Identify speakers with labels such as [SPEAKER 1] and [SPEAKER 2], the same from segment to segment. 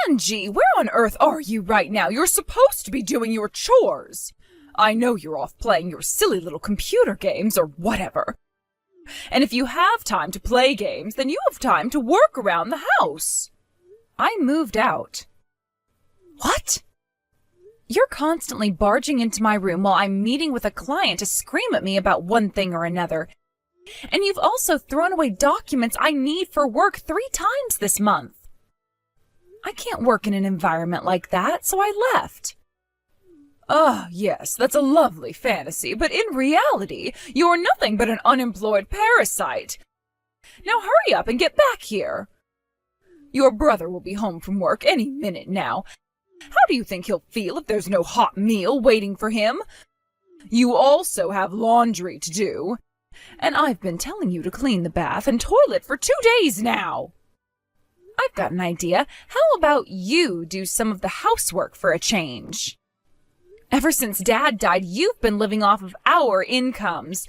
[SPEAKER 1] Angie, where on earth are you right now? You're supposed to be doing your chores. I know you're off playing your silly little computer games or whatever. And if you have time to play games, then you have time to work around the house. I moved out. What? You're constantly barging into my room while I'm meeting with a client to scream at me about one thing or another. And you've also thrown away documents I need for work 3 times this month. I can't work in an environment like that, so I left. Ah, yes, that's a lovely fantasy, but in reality, you're nothing but an unemployed parasite. Now hurry up and get back here. Your brother will be home from work any minute now. How do you think he'll feel if there's no hot meal waiting for him? You also have laundry to do. And I've been telling you to clean the bath and toilet for 2 days now. I've got an idea. How about you do some of the housework for a change? Ever since Dad died, you've been living off of our incomes.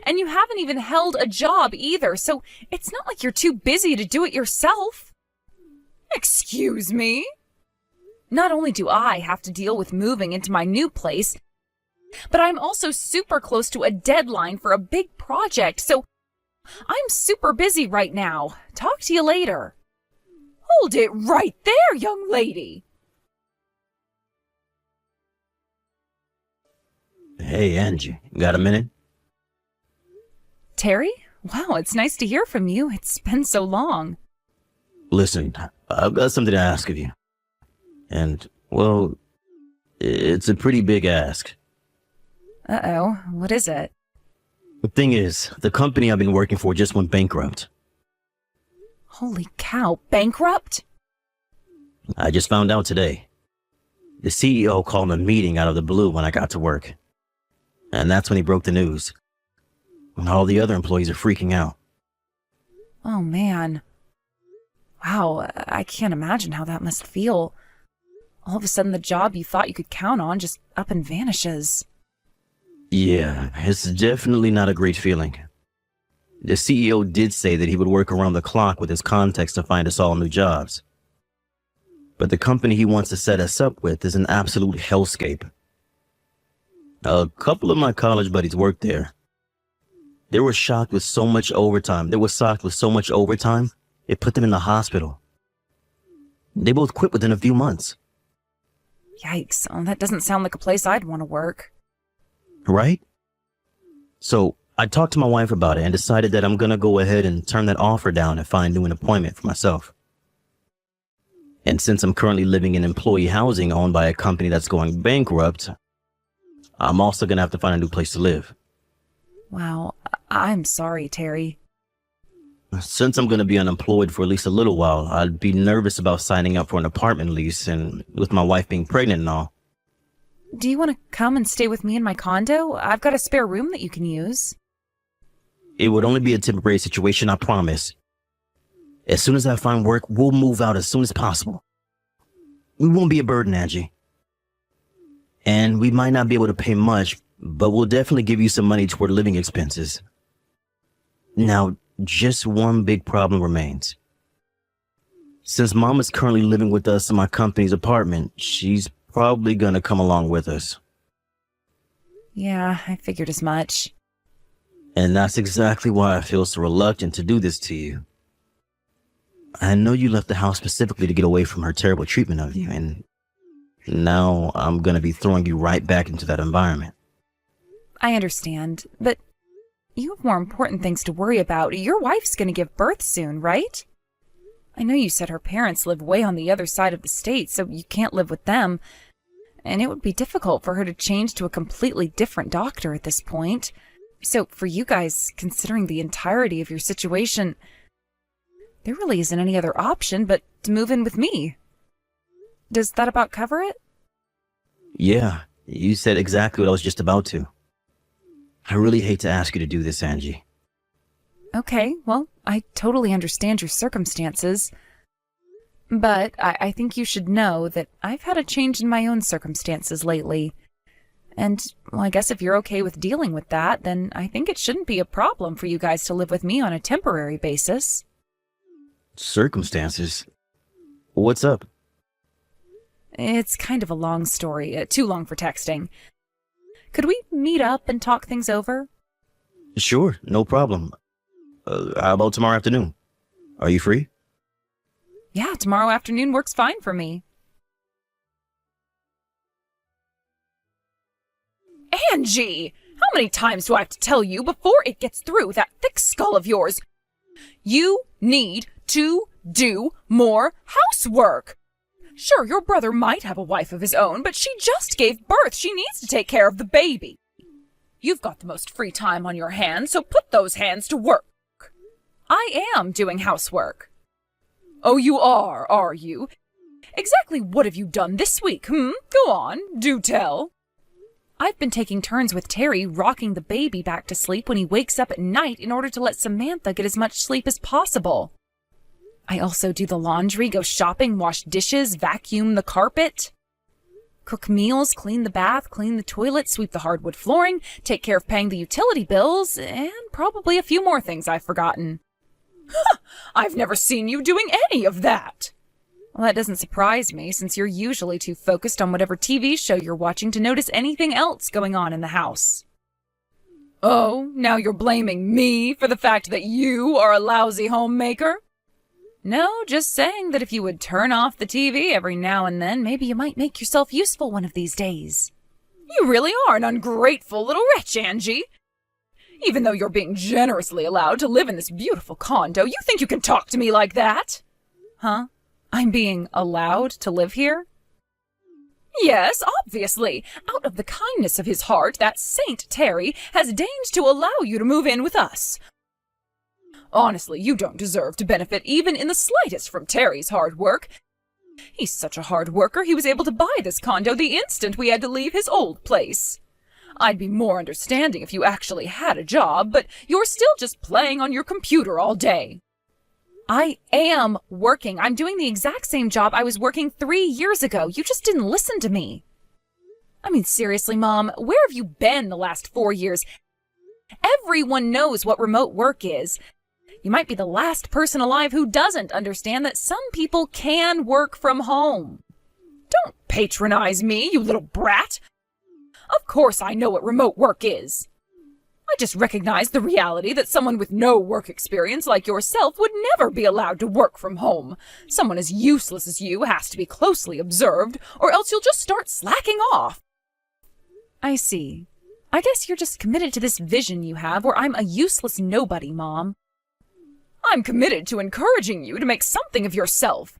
[SPEAKER 1] And you haven't even held a job either, so it's not like you're too busy to do it yourself. Excuse me? Not only do I have to deal with moving into my new place, but I'm also super close to a deadline for a big project, so I'm super busy right now. Talk to you later. Hold it right there, young lady.
[SPEAKER 2] Hey, Angie, got a minute?
[SPEAKER 1] Terry? Wow, it's nice to hear from you. It's been so long.
[SPEAKER 2] Listen, I've got something to ask of you. And, well, it's a pretty big ask.
[SPEAKER 1] Uh-oh, what is it?
[SPEAKER 2] The thing is, the company I've been working for just went bankrupt.
[SPEAKER 1] Holy cow, bankrupt?
[SPEAKER 2] I just found out today. The CEO called a meeting out of the blue when I got to work. And that's when he broke the news. And all the other employees are freaking out.
[SPEAKER 1] Oh, man. Wow, I can't imagine how that must feel. All of a sudden, the job you thought you could count on just up and vanishes.
[SPEAKER 2] Yeah, it's definitely not a great feeling. The CEO did say that he would work around the clock with his contacts to find us all new jobs. But the company he wants to set us up with is an absolute hellscape. A couple of my college buddies worked there. They were shocked with so much overtime. It put them in the hospital. They both quit within a few months.
[SPEAKER 1] Yikes, oh, that doesn't sound like a place I'd want to work.
[SPEAKER 2] Right? So I talked to my wife about it and decided that I'm going to go ahead and turn that offer down and find an employment for myself. And since I'm currently living in employee housing owned by a company that's going bankrupt, I'm also going to have to find a new place to live.
[SPEAKER 1] Wow, I'm sorry, Terry.
[SPEAKER 2] Since I'm going to be unemployed for at least a little while, I'd be nervous about signing up for an apartment lease, and with my wife being pregnant and all.
[SPEAKER 1] Do you want to come and stay with me in my condo? I've got a spare room that you can use.
[SPEAKER 2] It would only be a temporary situation, I promise. As soon as I find work, we'll move out as soon as possible. We won't be a burden, Angie. And we might not be able to pay much, but we'll definitely give you some money toward living expenses. Now, just one big problem remains. Since Mom is currently living with us in my company's apartment, she's probably gonna come along with us.
[SPEAKER 1] Yeah, I figured as much.
[SPEAKER 2] And that's exactly why I feel so reluctant to do this to you. I know you left the house specifically to get away from her terrible treatment of you, and now I'm gonna be throwing you right back into that environment.
[SPEAKER 1] I understand, but you have more important things to worry about. Your wife's gonna give birth soon, right? I know you said her parents live way on the other side of the state, so you can't live with them. And it would be difficult for her to change to a completely different doctor at this point. So for you guys, considering the entirety of your situation, there really isn't any other option but to move in with me. Does that about cover it?
[SPEAKER 2] Yeah, you said exactly what I was just about to. I really hate to ask you to do this, Angie.
[SPEAKER 1] Okay, well, I totally understand your circumstances. But I think you should know that I've had a change in my own circumstances lately. And, well, I guess if you're okay with dealing with that, then I think it shouldn't be a problem for you guys to live with me on a temporary basis.
[SPEAKER 2] Circumstances? What's up?
[SPEAKER 1] It's kind of a long story, too long for texting. Could we meet up and talk things over?
[SPEAKER 2] Sure, no problem. How about tomorrow afternoon? Are you free?
[SPEAKER 1] Yeah, tomorrow afternoon works fine for me. Angie! How many times do I have to tell you before it gets through that thick skull of yours? You need to do more housework. Sure, your brother might have a wife of his own, but she just gave birth. She needs to take care of the baby. You've got the most free time on your hands, so put those hands to work. I am doing housework. Oh, you are you? Exactly what have you done this week, Go on, do tell. I've been taking turns with Terry rocking the baby back to sleep when he wakes up at night in order to let Samantha get as much sleep as possible. I also do the laundry, go shopping, wash dishes, vacuum the carpet, cook meals, clean the bath, clean the toilet, sweep the hardwood flooring, take care of paying the utility bills, and probably a few more things I've forgotten. I've never seen you doing any of that. Well, that doesn't surprise me, since you're usually too focused on whatever TV show you're watching to notice anything else going on in the house. Oh, now you're blaming me for the fact that you are a lousy homemaker? No, just saying that if you would turn off the TV every now and then, maybe you might make yourself useful one of these days. You really are an ungrateful little wretch, Angie. Even though you're being generously allowed to live in this beautiful condo, you think you can talk to me like that? Huh? I'm being allowed to live here? Yes, obviously. Out of the kindness of his heart, that Saint Terry has deigned to allow you to move in with us. Honestly, you don't deserve to benefit even in the slightest from Terry's hard work. He's such a hard worker, he was able to buy this condo the instant we had to leave his old place. I'd be more understanding if you actually had a job, but you're still just playing on your computer all day. I am working. I'm doing the exact same job I was working 3 years ago. You just didn't listen to me. I mean, seriously, Mom, where have you been the last 4 years? Everyone knows what remote work is. You might be the last person alive who doesn't understand that some people can work from home. Don't patronize me, you little brat. Of course I know what remote work is. I just recognize the reality that someone with no work experience like yourself would never be allowed to work from home. Someone as useless as you has to be closely observed, or else you'll just start slacking off. I see. I guess you're just committed to this vision you have where I'm a useless nobody, Mom. I'm committed to encouraging you to make something of yourself.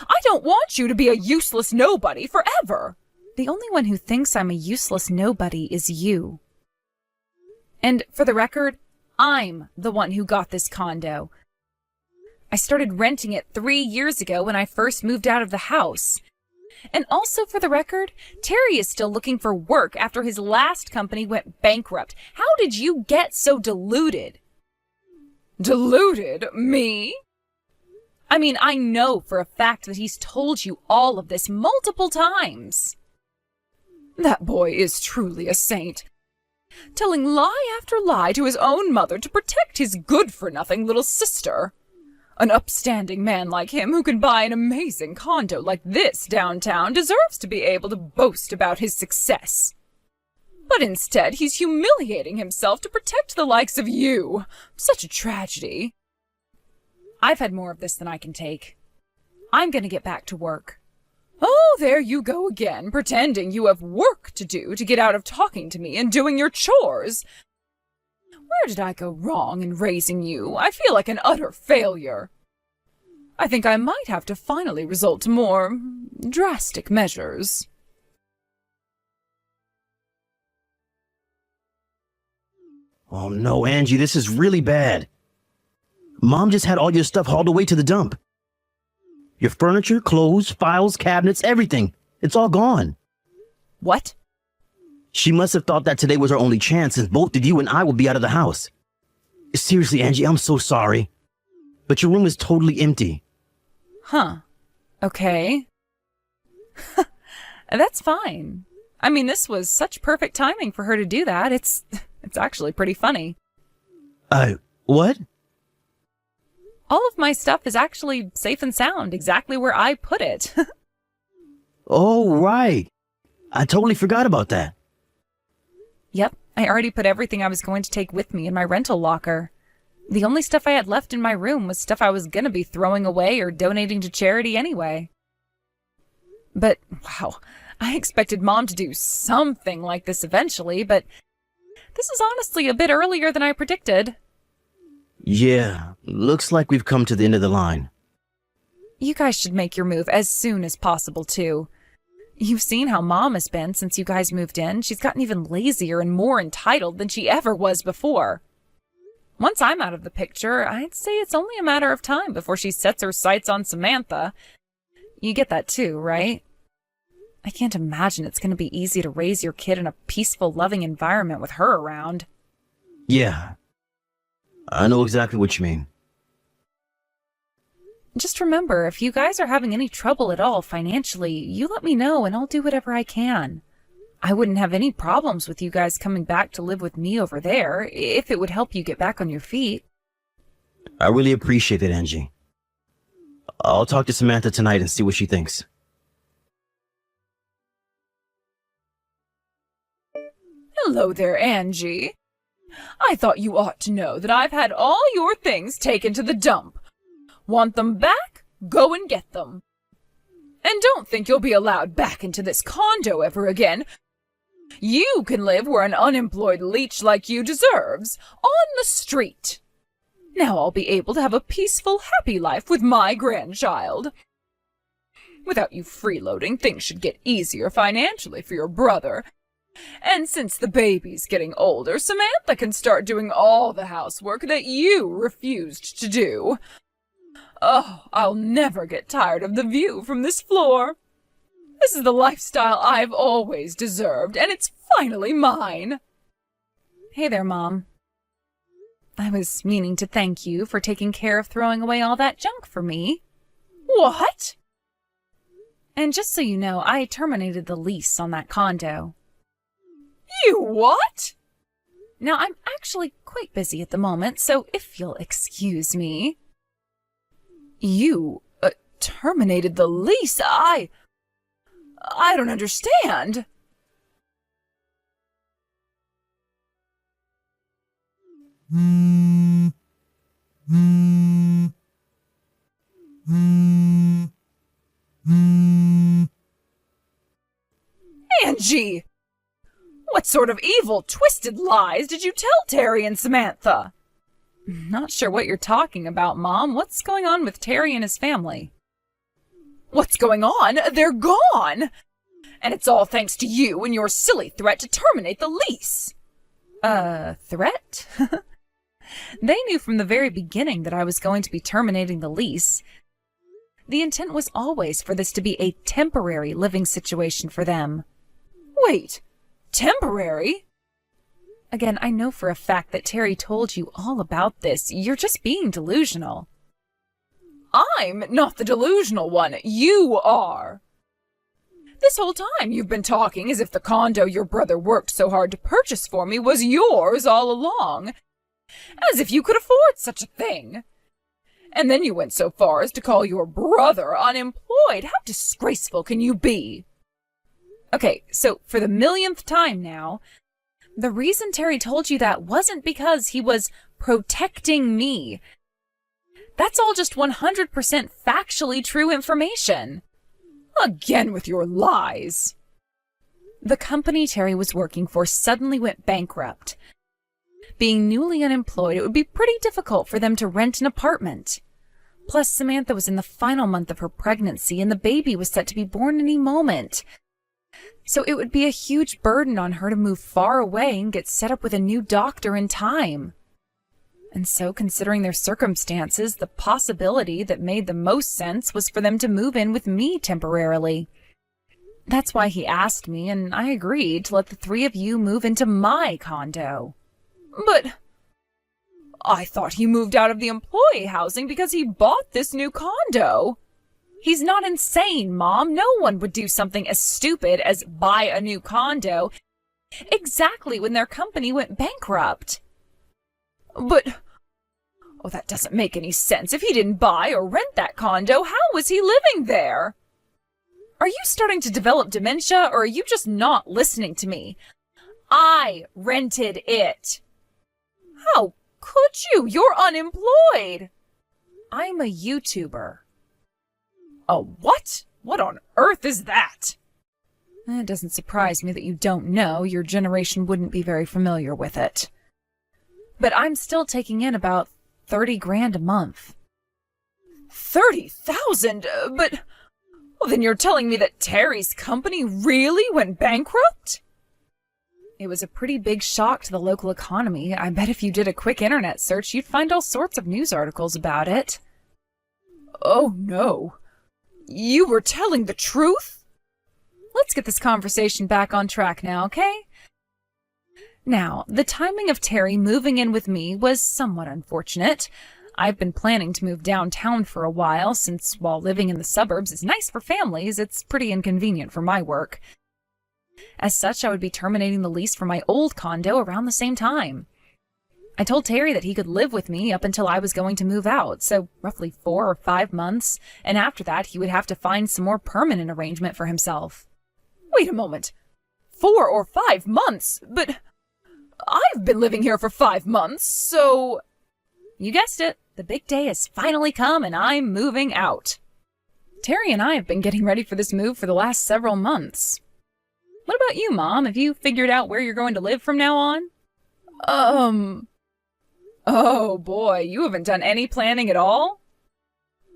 [SPEAKER 1] I don't want you to be a useless nobody forever. The only one who thinks I'm a useless nobody is you. And for the record, I'm the one who got this condo. I started renting it 3 years ago when I first moved out of the house. And also for the record, Terry is still looking for work after his last company went bankrupt. How did you get so deluded? Deluded? Me? I mean, I know for a fact that he's told you all of this multiple times. That boy is truly a saint. Telling lie after lie to his own mother to protect his good-for-nothing little sister. An upstanding man like him who can buy an amazing condo like this downtown deserves to be able to boast about his success. But instead, he's humiliating himself to protect the likes of you. Such a tragedy. I've had more of this than I can take. I'm going to get back to work. Oh, there you go again, pretending you have work to do to get out of talking to me and doing your chores. Where did I go wrong in raising you? I feel like an utter failure. I think I might have to finally resort to more drastic measures.
[SPEAKER 2] Oh no, Angie, this is really bad. Mom just had all your stuff hauled away to the dump. Your furniture, clothes, files, cabinets, everything. It's all gone.
[SPEAKER 1] What?
[SPEAKER 2] She must have thought that today was her only chance since both of you and I will be out of the house. Seriously, Angie, I'm so sorry. But your room is totally empty.
[SPEAKER 1] Huh. Okay. That's fine. I mean, this was such perfect timing for her to do that. It's actually pretty funny.
[SPEAKER 2] What?
[SPEAKER 1] All of my stuff is actually safe and sound, exactly where I put it.
[SPEAKER 2] Oh, right. I totally forgot about that.
[SPEAKER 1] Yep, I already put everything I was going to take with me in my rental locker. The only stuff I had left in my room was stuff I was gonna be throwing away or donating to charity anyway. But, wow, I expected Mom to do something like this eventually, but this is honestly a bit earlier than I predicted.
[SPEAKER 2] Yeah, looks like we've come to the end of the line.
[SPEAKER 1] You guys should make your move as soon as possible, too. You've seen how Mom has been since you guys moved in. She's gotten even lazier and more entitled than she ever was before. Once I'm out of the picture, I'd say it's only a matter of time before she sets her sights on Samantha. You get that too, right? I can't imagine it's going to be easy to raise your kid in a peaceful, loving environment with her around.
[SPEAKER 2] Yeah, I know exactly what you mean.
[SPEAKER 1] Just remember, if you guys are having any trouble at all financially, you let me know and I'll do whatever I can. I wouldn't have any problems with you guys coming back to live with me over there, if it would help you get back on your feet.
[SPEAKER 2] I really appreciate it, Angie. I'll talk to Samantha tonight and see what she thinks.
[SPEAKER 1] Hello there, Angie. I thought you ought to know that I've had all your things taken to the dump. Want them back? Go and get them. And don't think you'll be allowed back into this condo ever again. You can live where an unemployed leech like you deserves, on the street. Now I'll be able to have a peaceful, happy life with my grandchild. Without you freeloading, things should get easier financially for your brother. And since the baby's getting older, Samantha can start doing all the housework that you refused to do. Oh, I'll never get tired of the view from this floor. This is the lifestyle I've always deserved, and it's finally mine. Hey there, Mom. I was meaning to thank you for taking care of throwing away all that junk for me. What? And just so you know, I terminated the lease on that condo. You what? Now, I'm actually quite busy at the moment, so if you'll excuse me. You terminated the lease? I don't understand. Angie! What sort of evil, twisted lies did you tell Terry and Samantha? Not sure what you're talking about, Mom. What's going on with Terry and his family? What's going on? They're gone! And it's all thanks to you and your silly threat to terminate the lease. Threat? They knew from the very beginning that I was going to be terminating the lease. The intent was always for this to be a temporary living situation for them. Wait, temporary? Again, I know for a fact that Terry told you all about this. You're just being delusional. I'm not the delusional one. You are. This whole time you've been talking as if the condo your brother worked so hard to purchase for me was yours all along. As if you could afford such a thing. And then you went so far as to call your brother unemployed. How disgraceful can you be? Okay, so for the millionth time now, the reason Terry told you that wasn't because he was protecting me. That's all just 100% factually true information. Again with your lies. The company Terry was working for suddenly went bankrupt. Being newly unemployed, it would be pretty difficult for them to rent an apartment. Plus, Samantha was in the final month of her pregnancy and the baby was set to be born any moment. So it would be a huge burden on her to move far away and get set up with a new doctor in time. And so, considering their circumstances, the possibility that made the most sense was for them to move in with me temporarily. That's why he asked me, and I agreed to let the three of you move into my condo. But I thought he moved out of the employee housing because he bought this new condo. He's not insane, Mom. No one would do something as stupid as buy a new condo exactly when their company went bankrupt. But, that doesn't make any sense. If he didn't buy or rent that condo, how was he living there? Are you starting to develop dementia, or are you just not listening to me? I rented it. How could you? You're unemployed. I'm a YouTuber. A what? What on earth is that? It doesn't surprise me that you don't know. Your generation wouldn't be very familiar with it. But I'm still taking in about 30 grand a month. 30,000? But... Well, then you're telling me that Terry's company really went bankrupt? It was a pretty big shock to the local economy. I bet if you did a quick internet search, you'd find all sorts of news articles about it. Oh, no. You were telling the truth? Let's get this conversation back on track now, okay? Now, the timing of Terry moving in with me was somewhat unfortunate. I've been planning to move downtown for a while, since while living in the suburbs is nice for families, it's pretty inconvenient for my work. As such, I would be terminating the lease for my old condo around the same time. I told Terry that he could live with me up until I was going to move out, so roughly 4 or 5 months, and after that he would have to find some more permanent arrangement for himself. Wait a moment. 4 or 5 months? But I've been living here for 5 months, so... You guessed it. The big day has finally come and I'm moving out. Terry and I have been getting ready for this move for the last several months. What about you, Mom? Have you figured out where you're going to live from now on? Oh boy, you haven't done any planning at all?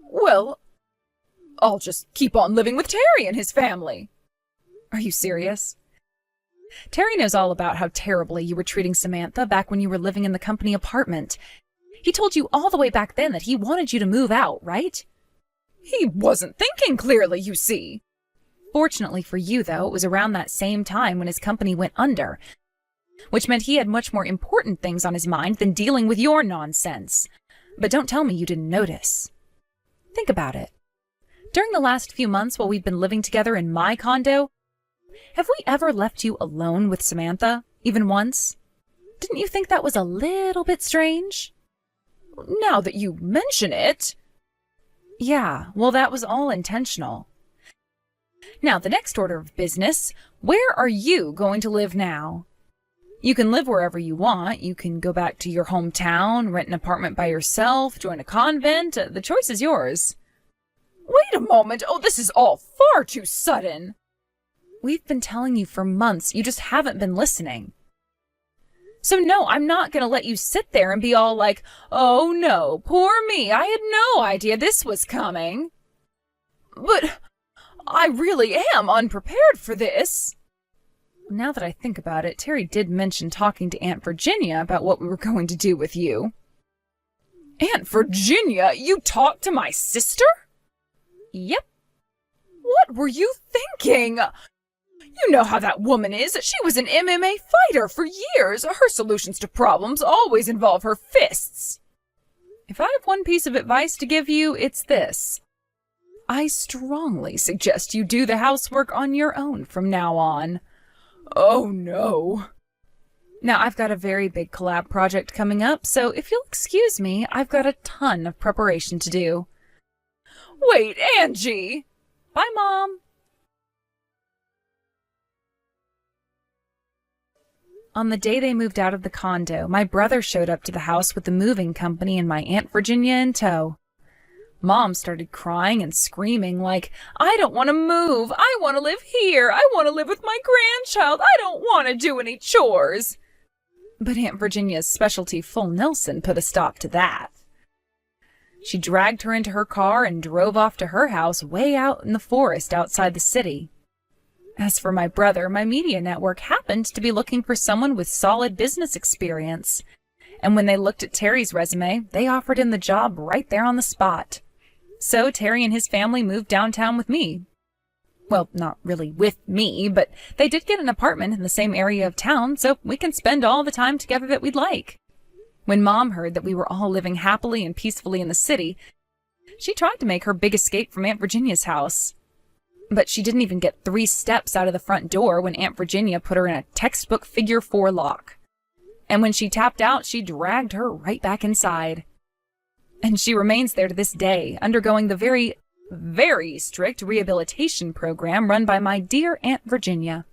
[SPEAKER 1] Well, I'll just keep on living with Terry and his family. Are you serious? Terry knows all about how terribly you were treating Samantha back when you were living in the company apartment. He told you all the way back then that he wanted you to move out, right? He wasn't thinking clearly, you see. Fortunately for you, though, it was around that same time when his company went under, which meant he had much more important things on his mind than dealing with your nonsense. But don't tell me you didn't notice. Think about it. During the last few months while we've been living together in my condo, have we ever left you alone with Samantha, even once? Didn't you think that was a little bit strange? Now that you mention it... Yeah, well, that was all intentional. Now, the next order of business, where are you going to live now? You can live wherever you want. You can go back to your hometown, rent an apartment by yourself, join a convent. The choice is yours. Wait a moment. Oh, this is all far too sudden. We've been telling you for months. You just haven't been listening. So no, I'm not going to let you sit there and be all like, oh no, poor me, I had no idea this was coming. But I really am unprepared for this. Now that I think about it, Terry did mention talking to Aunt Virginia about what we were going to do with you. Aunt Virginia? You talked to my sister? Yep. What were you thinking? You know how that woman is. She was an MMA fighter for years. Her solutions to problems always involve her fists. If I have one piece of advice to give you, it's this. I strongly suggest you do the housework on your own from now on. Oh, no. Now, I've got a very big collab project coming up, so if you'll excuse me, I've got a ton of preparation to do. Wait, Angie! Bye, Mom. On the day they moved out of the condo, my brother showed up to the house with the moving company and my Aunt Virginia in tow. Mom started crying and screaming like, I don't want to move. I want to live here. I want to live with my grandchild. I don't want to do any chores. But Aunt Virginia's specialty full Nilsson put a stop to that. She dragged her into her car and drove off to her house way out in the forest outside the city. As for my brother, my media network happened to be looking for someone with solid business experience. And when they looked at Terry's resume, they offered him the job right there on the spot. So Terry and his family moved downtown with me. Well, not really with me, but they did get an apartment in the same area of town, so we can spend all the time together that we'd like. When Mom heard that we were all living happily and peacefully in the city, she tried to make her big escape from Aunt Virginia's house. But she didn't even get 3 steps out of the front door when Aunt Virginia put her in a textbook figure 4 lock. And when she tapped out, she dragged her right back inside. And she remains there to this day, undergoing the very, very strict rehabilitation program run by my dear Aunt Virginia.